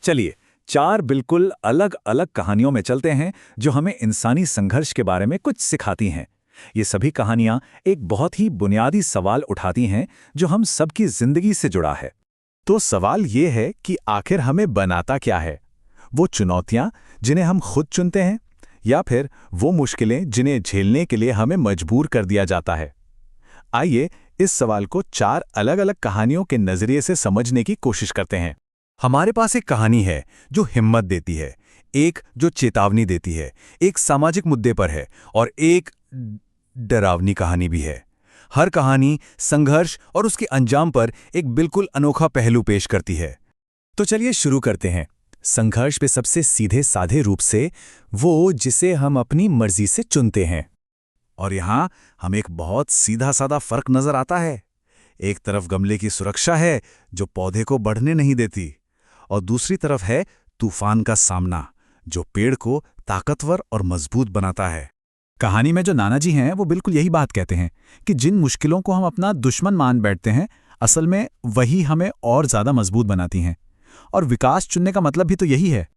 चलिए, 4 बिल्कुल अलग अलग कहानियों में चलते हैं जो हमें इंसानी संघर्ष के बारे में कुछ सिखाती हैं। ये सभी कहानियां एक बहुत ही बुनियादी सवाल उठाती हैं जो हम सबकी जिंदगी से जुड़ा है। तो सवाल ये है कि आखिर हमें बनाता क्या है? वो चुनौतियां जिन्हें हम खुद चुनते हैं, या फिर वो मुश्किलें जिन्हें झेलने के लिए हमें मजबूर कर दिया जाता है? आइए इस सवाल को 4 अलग-अलग कहानियों के नजरिए से समझने की कोशिश करते हैं। हमारे पास एक कहानी है जो हिम्मत देती है, एक जो चेतावनी देती है, एक सामाजिक मुद्दे पर है और एक डरावनी कहानी भी है। हर कहानी संघर्ष और उसके अंजाम पर एक बिल्कुल अनोखा पहलू पेश करती है। तो चलिए शुरू करते हैं। संघर्ष पे सबसे सीधे साधे रूप से, वो जिसे हम अपनी मर्जी से चुनते हैं। और यहाँ हमें एक बहुत सीधा साधा फर्क नजर आता है। एक तरफ गमले की सुरक्षा है जो पौधे को बढ़ने नहीं देती, और दूसरी तरफ है तूफान का सामना जो पेड़ को ताकतवर और मजबूत बनाता है। कहानी में जो नाना जी हैं वो बिल्कुल यही बात कहते हैं कि जिन मुश्किलों को हम अपना दुश्मन मान बैठते हैं, असल में वही हमें और ज्यादा मजबूत बनाती हैं। और विकास चुनने का मतलब भी तो यही है।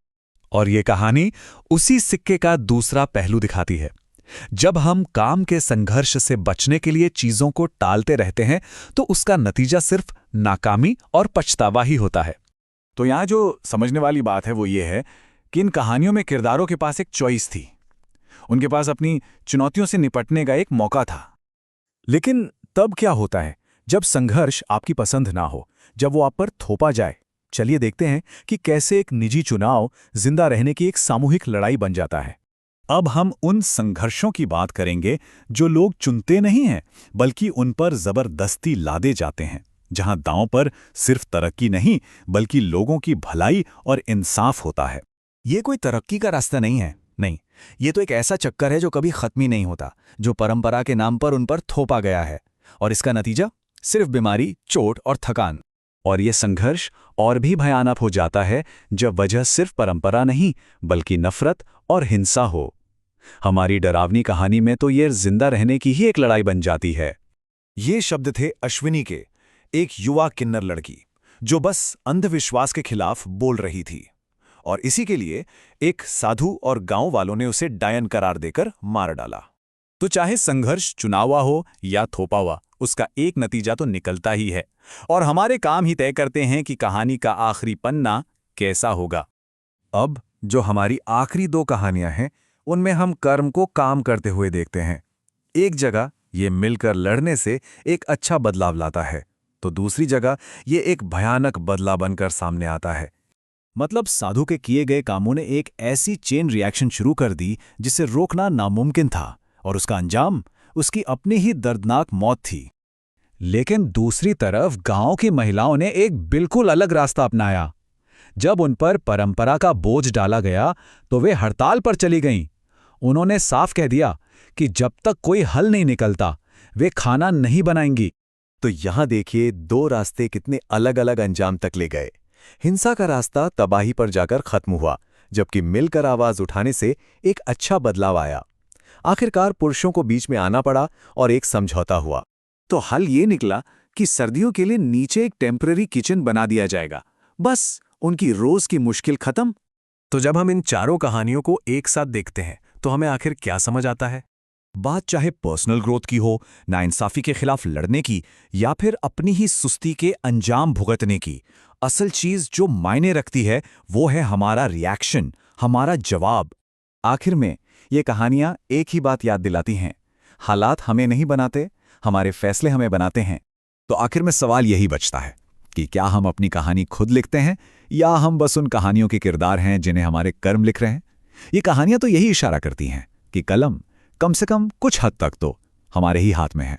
और ये कहानी उसी सिक्के का दूसरा पहलू दिखाती है। जब हम काम के संघर्ष से बचने के लिए चीजों को टालते रहते हैं तो उसका नतीजा सिर्फ नाकामी और पछतावा ही होता है। तो यहाँ जो समझने वाली बात है वो ये है कि इन कहानियों में किरदारों के पास एक चॉइस थी। उनके पास अपनी चुनौतियों से निपटने का एक मौका था। लेकिन तब क्या होता है जब संघर्ष आपकी पसंद ना हो, जब वो आप पर थोपा जाए? चलिए देखते हैं कि कैसे एक निजी चुनाव जिंदा रहने की एक सामूहिक लड़ाई बन जाता है। अब हम उन संघर्षों की बात करेंगे जो लोग चुनते नहीं हैं, बल्कि उन पर जबरदस्ती लादे जाते हैं, जहां दांव पर सिर्फ तरक्की नहीं बल्कि लोगों की भलाई और इंसाफ होता है। ये कोई तरक्की का रास्ता नहीं है, नहीं, ये तो एक ऐसा चक्कर है जो कभी खत्म ही नहीं होता, जो परंपरा के नाम पर उन पर थोपा गया है। और इसका नतीजा सिर्फ बीमारी, चोट और थकान। और ये संघर्ष और भी भयानक हो जाता है जब वजह सिर्फ परंपरा नहीं बल्कि नफरत और हिंसा हो। हमारी डरावनी कहानी में तो ये जिंदा रहने की ही एक लड़ाई बन जाती है। ये शब्द थे अश्विनी के, एक युवा किन्नर लड़की जो बस अंधविश्वास के खिलाफ बोल रही थी, और इसी के लिए एक साधु और गांव वालों ने उसे डायन करार देकर मार डाला। तो चाहे संघर्ष चुनावा हो या थोपा हुआ, उसका एक नतीजा तो निकलता ही है, और हमारे काम ही तय करते हैं कि कहानी का आखिरी पन्ना कैसा होगा। अब जो हमारी आखिरी 2 कहानियां हैं, उनमें हम कर्म को काम करते हुए देखते हैं। एक जगह ये मिलकर लड़ने से एक अच्छा बदलाव लाता है, तो दूसरी जगह ये एक भयानक बदलाव बनकर सामने आता है। मतलब साधु के किए गए कामों ने एक ऐसी चेन रिएक्शन शुरू कर दी जिसे रोकना नामुमकिन था, और उसका अंजाम उसकी अपनी ही दर्दनाक मौत थी। लेकिन दूसरी तरफ गांव की महिलाओं ने एक बिल्कुल अलग रास्ता अपनाया। जब उन पर परंपरा का बोझ डाला गया तो वे हड़ताल पर चली गईं। उन्होंने साफ कह दिया कि जब तक कोई हल नहीं निकलता वे खाना नहीं बनाएंगी। तो यहां देखिए 2 रास्ते कितने अलग अलग अंजाम तक ले गए। हिंसा का रास्ता तबाही पर जाकर खत्म हुआ, जबकि मिलकर आवाज उठाने से एक अच्छा बदलाव आया। आखिरकार पुरुषों को बीच में आना पड़ा और एक समझौता हुआ। तो हल ये निकला कि सर्दियों के लिए नीचे एक टेम्पररी किचन बना दिया जाएगा, बस उनकी रोज की मुश्किल खत्म। तो जब हम इन चारों कहानियों को एक साथ देखते हैं तो हमें आखिर क्या समझ आता है? बात चाहे पर्सनल ग्रोथ की हो, नाइंसाफी के खिलाफ लड़ने की, या फिर अपनी ही सुस्ती के अंजाम भुगतने की, असल चीज जो मायने रखती है वो है हमारा रिएक्शन, हमारा जवाब। आखिर में ये कहानियां एक ही बात याद दिलाती हैं, हालात हमें नहीं बनाते, हमारे फैसले हमें बनाते हैं। तो आखिर में सवाल यही बचता है कि क्या हम अपनी कहानी खुद लिखते हैं या हम बस उन कहानियों के किरदार हैं जिन्हें हमारे कर्म लिख रहे हैं। ये कहानियां तो यही इशारा करती हैं कि कलम कम से कम कुछ हद तक तो हमारे ही हाथ में है।